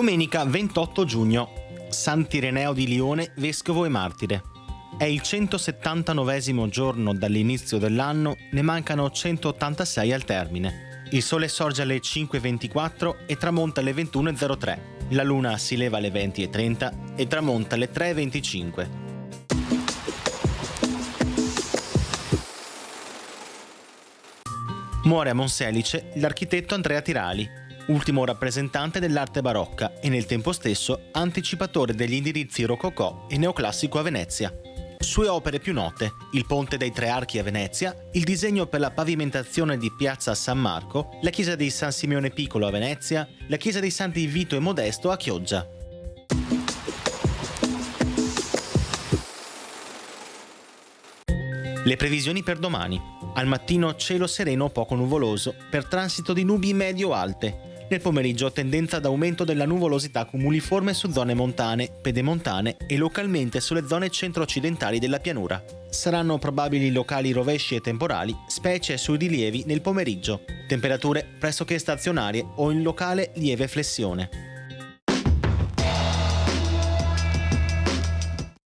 Domenica 28 giugno. Sant'Ireneo di Lione, vescovo e martire. È il 179° giorno dall'inizio dell'anno, ne mancano 186 al termine. Il sole sorge alle 5:24 e tramonta alle 21:03. La luna si leva alle 20:30 e tramonta alle 3:25. Muore a Monselice l'architetto Andrea Tirali, ultimo rappresentante dell'arte barocca e nel tempo stesso anticipatore degli indirizzi rococò e neoclassico a Venezia. Sue opere più note: il Ponte dei Tre Archi a Venezia, il disegno per la pavimentazione di Piazza San Marco, la chiesa di San Simeone Piccolo a Venezia, la chiesa dei Santi Vito e Modesto a Chioggia. Le previsioni per domani. Al mattino cielo sereno o poco nuvoloso, per transito di nubi medio-alte. Nel pomeriggio tendenza ad aumento della nuvolosità cumuliforme su zone montane, pedemontane e localmente sulle zone centro-occidentali della pianura. Saranno probabili locali rovesci e temporali, specie sui rilievi nel pomeriggio. Temperature pressoché stazionarie o in locale lieve flessione.